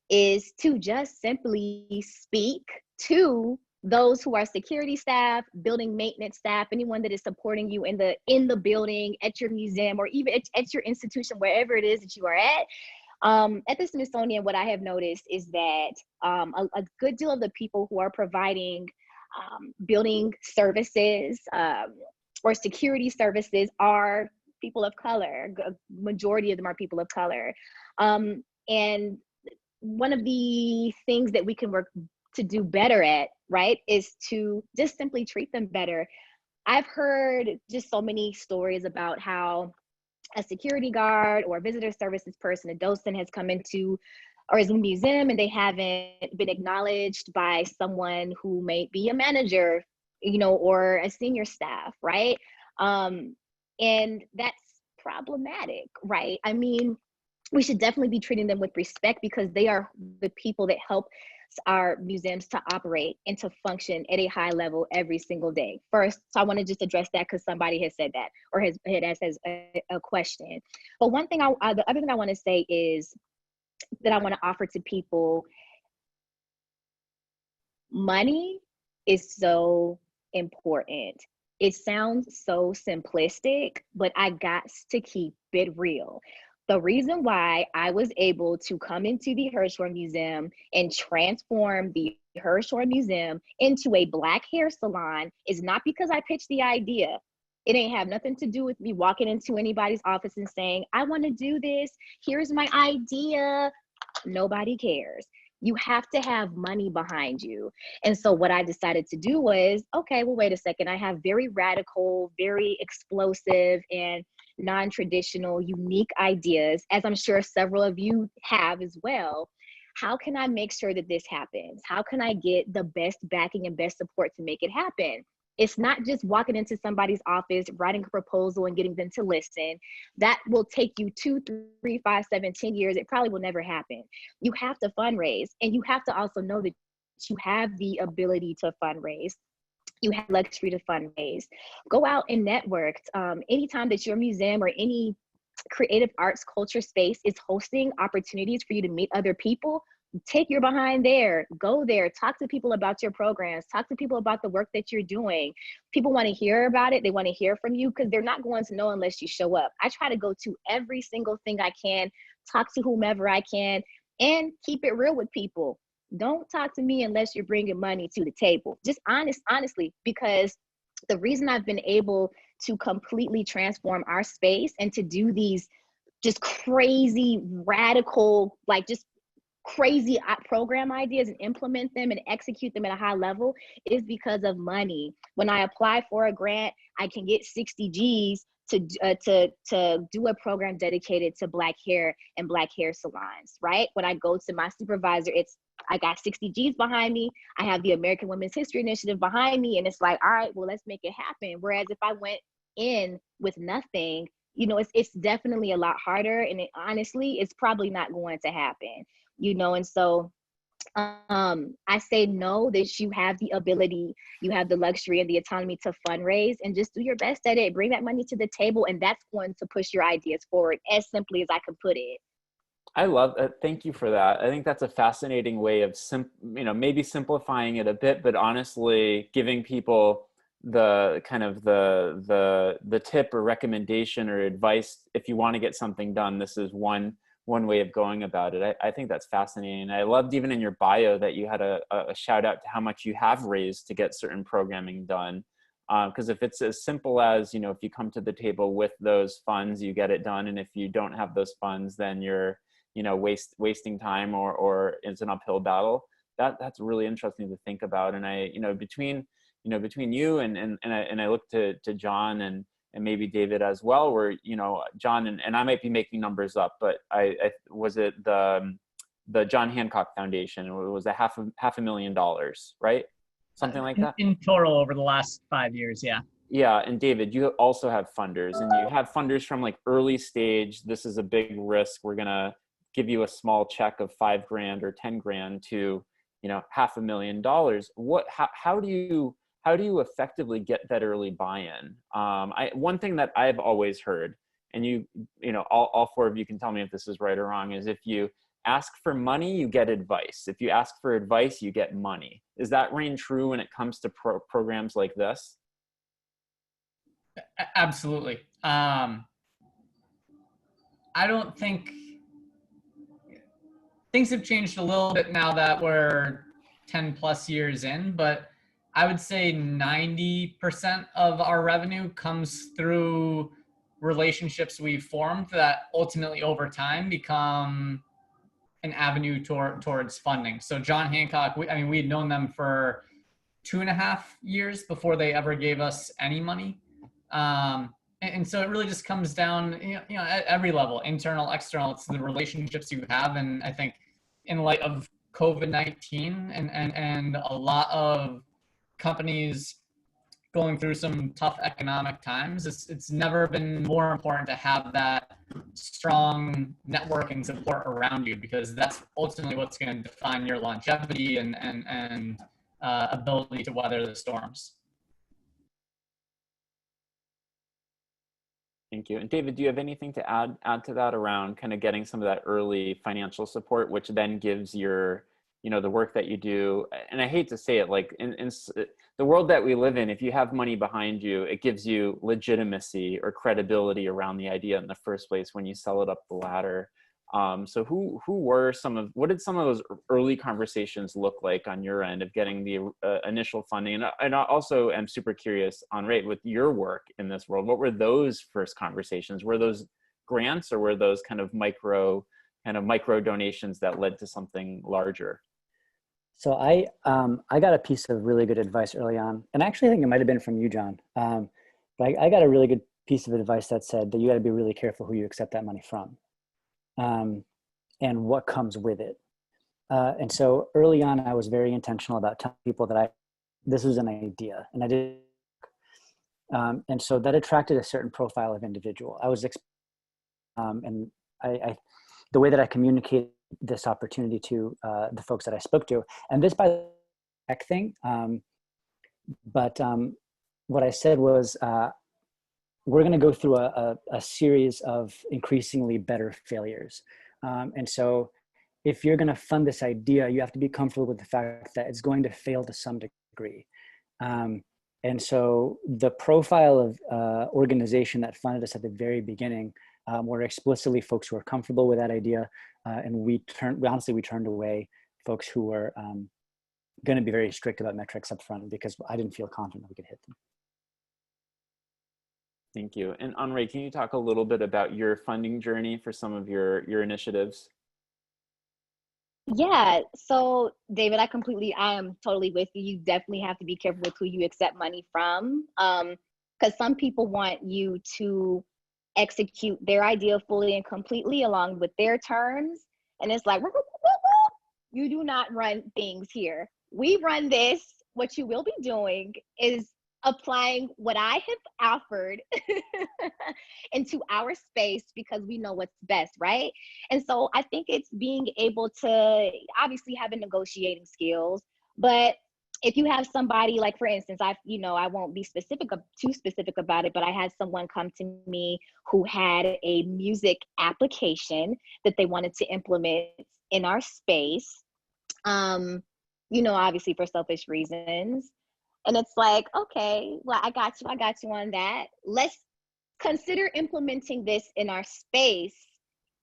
is to just simply speak to those who are security staff, building maintenance staff, anyone that is supporting you in the building, at your museum, or even at your institution, wherever it is that you are at. At the Smithsonian, what I have noticed is that a good deal of the people who are providing building services or security services are people of color. A majority of them are people of color. And one of the things that we can work to do better at, right, is to just simply treat them better. I've heard just so many stories about how a security guard or a visitor services person, a docent, has come into or is in a museum and they haven't been acknowledged by someone who may be a manager, you know, or a senior staff, right? And that's problematic, right? I mean, we should definitely be treating them with respect because they are the people that help our museums to operate and to function at a high level every single day. First, so I want to just address that because somebody has said that or has asked a question. But one thing, the other thing I want to say is that I want to offer to people, money is so important. It sounds so simplistic, but I got to keep it real. The reason why I was able to come into the Hirshhorn Museum and transform the Hirshhorn Museum into a Black hair salon is not because I pitched the idea. It ain't have nothing to do with me walking into anybody's office and saying, I want to do this. Here's my idea. Nobody cares. You have to have money behind you. And so what I decided to do was, okay, well, wait a second. I have very radical, very explosive, and non-traditional, unique ideas, as I'm sure several of you have as well. How can I make sure that this happens? How can I get the best backing and best support to make it happen? It's not just walking into somebody's office, writing a proposal and getting them to listen. That will take you 2, 3, 5, 7, 10 years. It probably will never happen. You have to fundraise, and you have to also know that you have the ability to fundraise. You have luxury to fundraise. Go out and network. Anytime that your museum or any creative arts culture space is hosting opportunities for you to meet other people, take your behind there, go there, talk to people about your programs, talk to people about the work that you're doing. People want to hear about it. They want to hear from you because they're not going to know unless you show up. I try to go to every single thing I can, talk to whomever I can, and keep it real with people. Don't talk to me unless you're bringing money to the table. Just honestly, because the reason I've been able to completely transform our space and to do these just crazy, radical, like just crazy program ideas and implement them and execute them at a high level is because of money. When I apply for a grant, I can get 60 G's to do a program dedicated to Black hair and Black hair salons, right? When I go to my supervisor, I got 60 G's behind me. I have the American Women's History Initiative behind me. And it's like, all right, well, let's make it happen. Whereas if I went in with nothing, you know, it's definitely a lot harder. And honestly, it's probably not going to happen, you know? And so I say no, that you have the ability, you have the luxury and the autonomy to fundraise, and just do your best at it. Bring that money to the table, and that's going to push your ideas forward, as simply as I can put it. I love it. Thank you for that. I think that's a fascinating way of maybe simplifying it a bit, but honestly giving people the kind of the tip or recommendation or advice. If you want to get something done, this is one way of going about it. I think that's fascinating. I loved even in your bio that you had a shout out to how much you have raised to get certain programming done. Because if it's as simple as, you know, if you come to the table with those funds, you get it done. And if you don't have those funds, then you're, you know, wasting time or it's an uphill battle. That's really interesting to think about. And I, you know, between you and I look to Jon and maybe David as well, where, you know, Jon and I might be making numbers up, but I was it the John Hancock Foundation, it was a $500,000, right? Something like that. In total over the last 5 years. Yeah. Yeah, and David, you also have funders, and you have funders from like early stage. This is a big risk. We're gonna give you a small check of $5,000 or $10,000 to, you know, $500,000. How do you effectively get that early buy-in? One thing that I've always heard, and you know, all four of you can tell me if this is right or wrong, is if you ask for money, you get advice. If you ask for advice, you get money. Is that reign true when it comes to programs like this? Absolutely. I don't think things have changed a little bit now that we're 10 plus years in, but I would say 90% of our revenue comes through relationships we've formed that ultimately over time become an avenue towards funding. So John Hancock, we had known them for 2.5 years before they ever gave us any money. And so it really just comes down, you know, at every level, internal, external, it's the relationships you have. And I think in light of COVID-19 and a lot of companies going through some tough economic times, it's never been more important to have that strong network and support around you, because that's ultimately what's going to define your longevity and ability to weather the storms. Thank you. And David, do you have anything to add to that around kind of getting some of that early financial support, which then gives your, you know, the work that you do? And I hate to say it, like in the world that we live in, if you have money behind you, it gives you legitimacy or credibility around the idea in the first place when you sell it up the ladder. So what did some of those early conversations look like on your end of getting the initial funding? And I also am super curious, OnRae, with your work in this world, what were those first conversations? Were those grants, or were those kind of micro donations that led to something larger? So I got a piece of really good advice early on, and I actually think it might have been from you, John. But I got a really good piece of advice that said that you got to be really careful who you accept that money from. And what comes with it. And so early on, I was very intentional about telling people that this was an idea, and I did. And so that attracted a certain profile of individual. And the way that I communicated this opportunity to the folks that I spoke to, and this by the tech thing, but what I said was, we're going to go through a series of increasingly better failures. And so if you're going to fund this idea, you have to be comfortable with the fact that it's going to fail to some degree. And so the profile of organization that funded us at the very beginning were explicitly folks who were comfortable with that idea. And we turned away folks who were going to be very strict about metrics up front, because I didn't feel confident we could hit them. Thank you. And OnRae, can you talk a little bit about your funding journey for some of your initiatives? Yeah, so David, I am totally with you. You definitely have to be careful with who you accept money from, because some people want you to execute their idea fully and completely along with their terms. And it's like, you do not run things here. We run this. What you will be doing is applying what I have offered into our space, because we know what's best, right? And so I think it's being able to obviously having negotiating skills, but if you have somebody, like for instance, I won't be too specific about it, but I had someone come to me who had a music application that they wanted to implement in our space, obviously for selfish reasons. And it's like, okay, well, I got you on that. Let's consider implementing this in our space.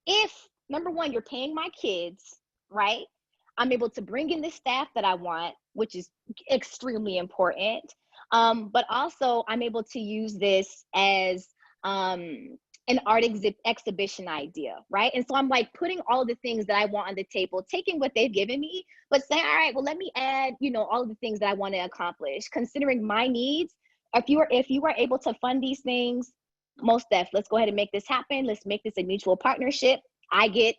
If, number one, you're paying my kids, right? I'm able to bring in the staff that I want, which is extremely important. But also I'm able to use this as an art exhibition idea, right? And so I'm like putting all the things that I want on the table, taking what they've given me, but saying, all right, well, let me add, all of the things that I want to accomplish, considering my needs. If you are able to fund these things, most def, let's go ahead and make this happen. Let's make this a mutual partnership. I get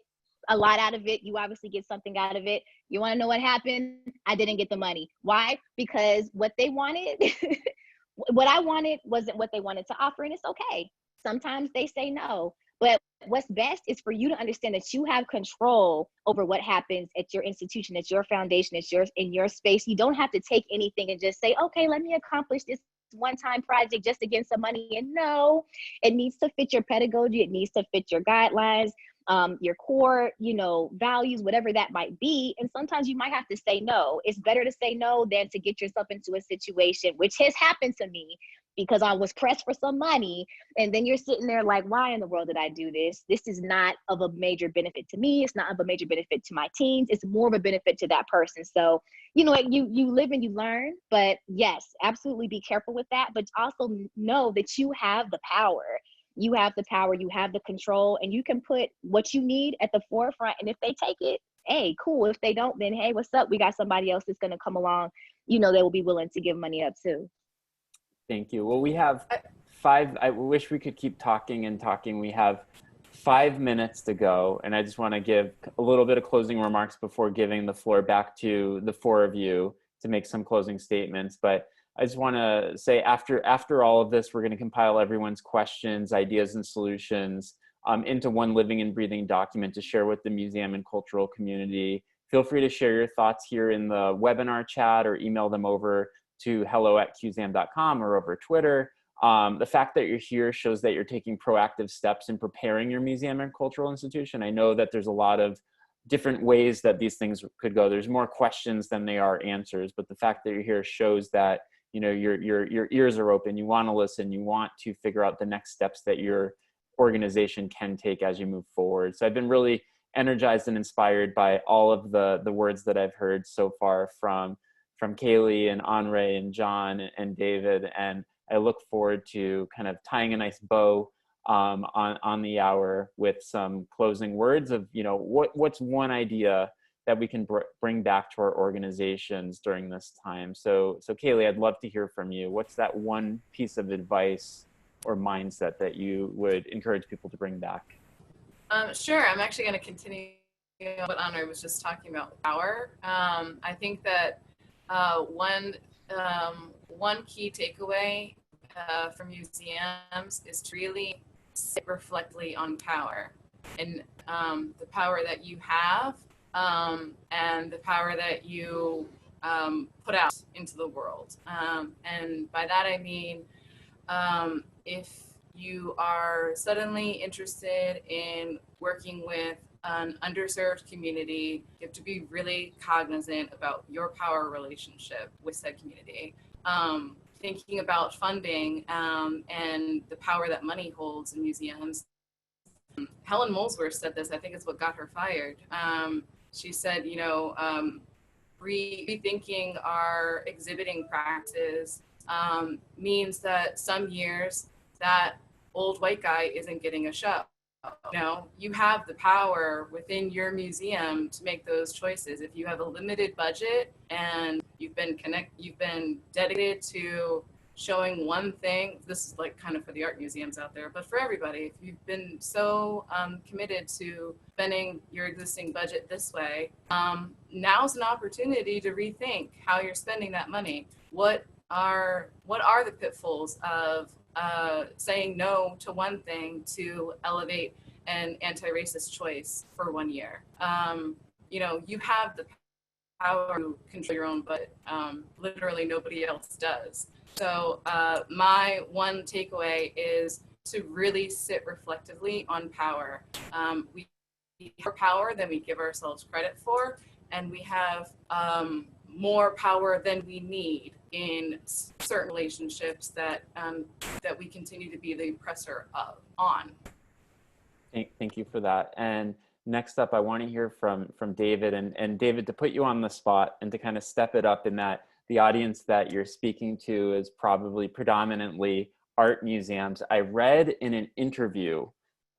a lot out of it. You obviously get something out of it. You want to know what happened? I didn't get the money. Why? Because what they wanted what I wanted wasn't what they wanted to offer, and it's okay. Sometimes they say no, but what's best is for you to understand that you have control over what happens at your institution, at your foundation, at your, in your space. You don't have to take anything and just say, okay, let me accomplish this one-time project just to get some money. And no, it needs to fit your pedagogy. It needs to fit your guidelines, your core, you know, values, whatever that might be. And sometimes you might have to say no. It's better to say no than to get yourself into a situation, which has happened to me, because I was pressed for some money. And then you're sitting there like, why in the world did I do this? This is not of a major benefit to me. It's not of a major benefit to my teams. It's more of a benefit to that person. So, you know, you live and you learn, but yes, absolutely be careful with that. But also know that you have the power. You have the power, you have the control, and you can put what you need at the forefront. And if they take it, hey, cool. If they don't, then hey, what's up? We got somebody else that's going to come along. You know, they will be willing to give money up too. Thank you. Well, we have I wish we could keep talking and talking. We have 5 minutes to go. And I just want to give a little bit of closing remarks before giving the floor back to the four of you to make some closing statements. But I just want to say after all of this, we're going to compile everyone's questions, ideas, and solutions into one living and breathing document to share with the museum and cultural community. Feel free to share your thoughts here in the webinar chat or email them over to hello@cuseam.com or over Twitter. The fact that you're here shows that you're taking proactive steps in preparing your museum and cultural institution. I know that there's a lot of different ways that these things could go. There's more questions than they are answers, but the fact that you're here shows that, you know, your ears are open, you want to listen, you want to figure out the next steps that your organization can take as you move forward. So I've been really energized and inspired by all of the words that I've heard so far from Kayleigh and OnRae and Jon and David, and I look forward to kind of tying a nice bow on the hour with some closing words of, you know, what's one idea that we can bring back to our organizations during this time. So Kayleigh, I'd love to hear from you. What's that one piece of advice or mindset that you would encourage people to bring back? Sure. I'm actually going to continue what OnRae was just talking about, power. I think that one key takeaway from museums is to really sit reflectly on power and the power that you have and the power that you put out into the world. And by that I mean, if you are suddenly interested in working with an underserved community, you have to be really cognizant about your power relationship with said community. Thinking about funding and the power that money holds in museums. Helen Molesworth said this, I think it's what got her fired. She said, you know, rethinking our exhibiting practices means that some years that old white guy isn't getting a show. You know, you have the power within your museum to make those choices. If you have a limited budget and you've been dedicated to showing one thing, this is like kind of for the art museums out there, but for everybody, if you've been so committed to spending your existing budget this way, now's an opportunity to rethink how you're spending that money. What are the pitfalls of saying no to one thing to elevate an anti-racist choice for 1 year? You know, you have the power to control your own, but literally nobody else does. So my one takeaway is to really sit reflectively on power. We have more power than we give ourselves credit for, and we have more power than we need in certain relationships that we continue to be the oppressor on. Thank you for that. And next up, I want to hear from David. And David, to put you on the spot and to kind of step it up in that the audience that you're speaking to is probably predominantly art museums. I read in an interview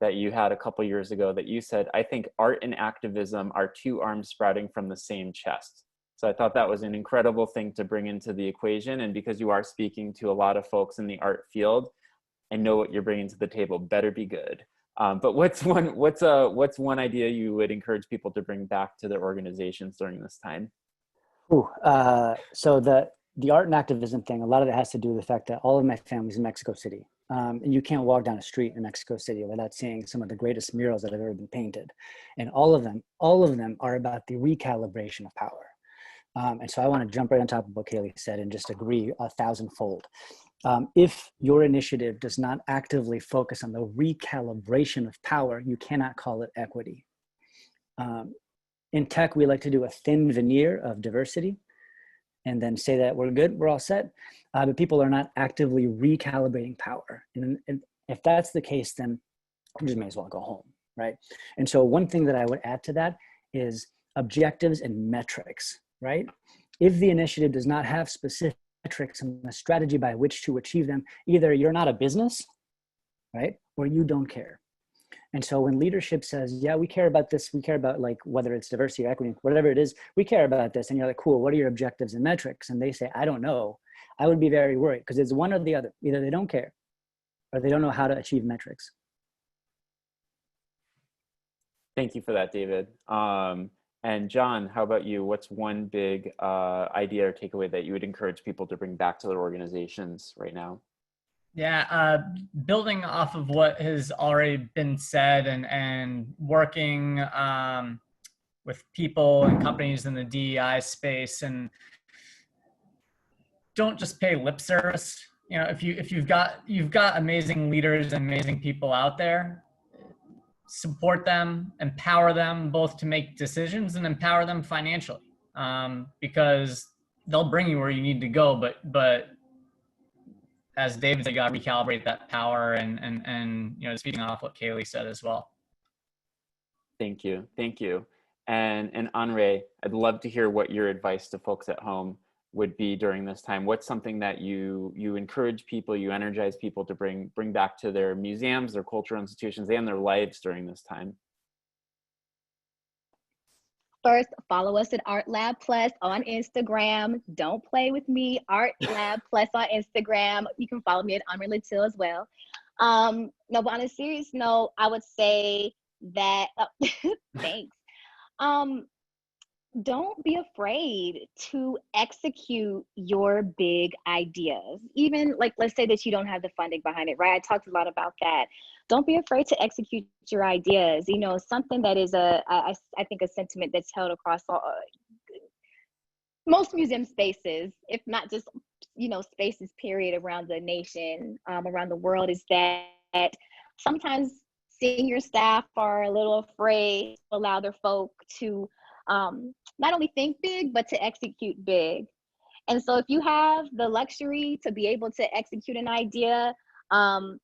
that you had a couple years ago that you said, I think art and activism are two arms sprouting from the same chest. So I thought that was an incredible thing to bring into the equation. And because you are speaking to a lot of folks in the art field, I know what you're bringing to the table better be good. But what's one idea you would encourage people to bring back to their organizations during this time? So the the art and activism thing, a lot of it has to do with the fact that all of my family's in Mexico City. And you can't walk down a street in Mexico City without seeing some of the greatest murals that have ever been painted. And all of them are about the recalibration of power. And so I want to jump right on top of what Kayleigh said and just agree 1,000-fold. If your initiative does not actively focus on the recalibration of power, you cannot call it equity. In tech, we like to do a thin veneer of diversity and then say that we're good, we're all set. But people are not actively recalibrating power. And if that's the case, then you just may as well go home, right? And so one thing that I would add to that is objectives and metrics, right? If the initiative does not have specific metrics and a strategy by which to achieve them, either you're not a business, right? Or you don't care. And so when leadership says, yeah, we care about this, we care about like whether it's diversity or equity, whatever it is, we care about this. And you're like, cool, what are your objectives and metrics? And they say, I don't know. I would be very worried because it's one or the other. Either they don't care or they don't know how to achieve metrics. Thank you for that, David. And Jon, how about you? What's one big idea or takeaway that you would encourage people to bring back to their organizations right now? Yeah, building off of what has already been said and working with people and companies in the DEI space, and don't just pay lip service. You know, if you've got amazing leaders and amazing people out there, support them, empower them both to make decisions and empower them financially, because they'll bring you where you need to go. But as David said, you got to recalibrate that power and you know, speaking off what Kayleigh said as well. Thank you. And OnRae, I'd love to hear what your advice to folks at home would be during this time. What's something that you encourage people, you energize people to bring back to their museums, their cultural institutions, and their lives during this time? First, follow us at ARTLAB Plus on Instagram. Don't play with me, ARTLAB Plus on Instagram. You can follow me at OnRae Watkins as well. No, but on a serious note, I would say that, thanks. Don't be afraid to execute your big ideas. Even like, let's say that you don't have the funding behind it, right? I talked a lot about that. Don't be afraid to execute your ideas. You know, something that is I think a sentiment that's held across most museum spaces, if not just, you know, spaces period around the nation, around the world, is that sometimes senior staff are a little afraid to allow their folk to not only think big, but to execute big. And so if you have the luxury to be able to execute an idea,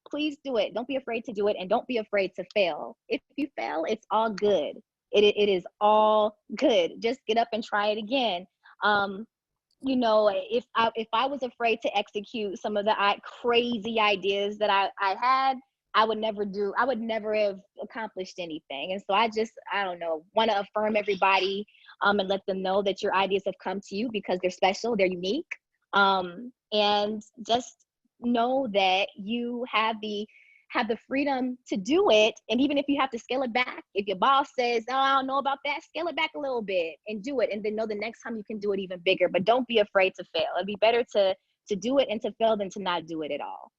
please do it. Don't be afraid to do it, and don't be afraid to fail. If you fail, it's all good. It is all good. Just get up and try it again. You know, if I was afraid to execute some of the crazy ideas that I had, I would never have accomplished anything. And so I don't know, want to affirm everybody and let them know that your ideas have come to you because they're special, they're unique. And just know that you have the freedom to do it. And even if you have to scale it back, if your boss says, oh, I don't know about that, scale it back a little bit and do it. And then know the next time you can do it even bigger, but don't be afraid to fail. It'd be better to do it and to fail than to not do it at all.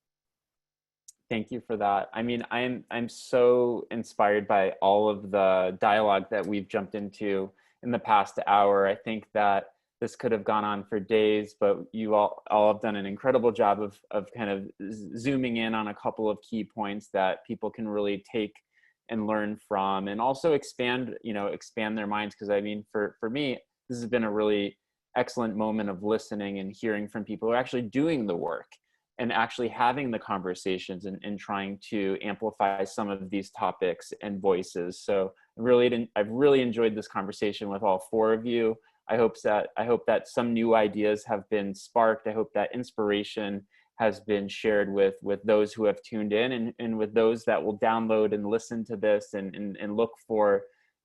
Thank you for that. I mean, I'm so inspired by all of the dialogue that we've jumped into in the past hour. I think that this could have gone on for days, but you all have done an incredible job of kind of zooming in on a couple of key points that people can really take and learn from, and also expand their minds. Because I mean, for me, this has been a really excellent moment of listening and hearing from people who are actually doing the work and actually having the conversations and trying to amplify some of these topics and voices. So I've really enjoyed this conversation with all four of you. I hope that some new ideas have been sparked. I hope that inspiration has been shared with those who have tuned in and with those that will download and listen to this and look for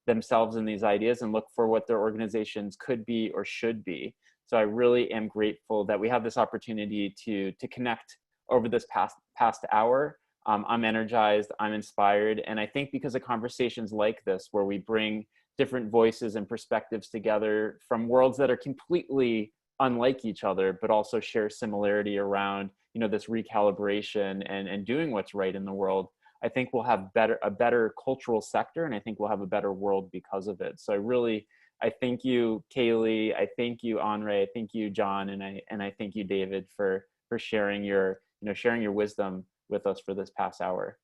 themselves in these ideas and look for what their organizations could be or should be. So I really am grateful that we have this opportunity to connect over this past hour. I'm energized, I'm inspired. And I think because of conversations like this, where we bring different voices and perspectives together from worlds that are completely unlike each other, but also share similarity around, you know, this recalibration and doing what's right in the world, I think we'll have a better cultural sector, and I think we'll have a better world because of it. So I thank you, Kayleigh. I thank you, OnRae. I thank you, Jon, and I thank you, David, for sharing your wisdom with us for this past hour.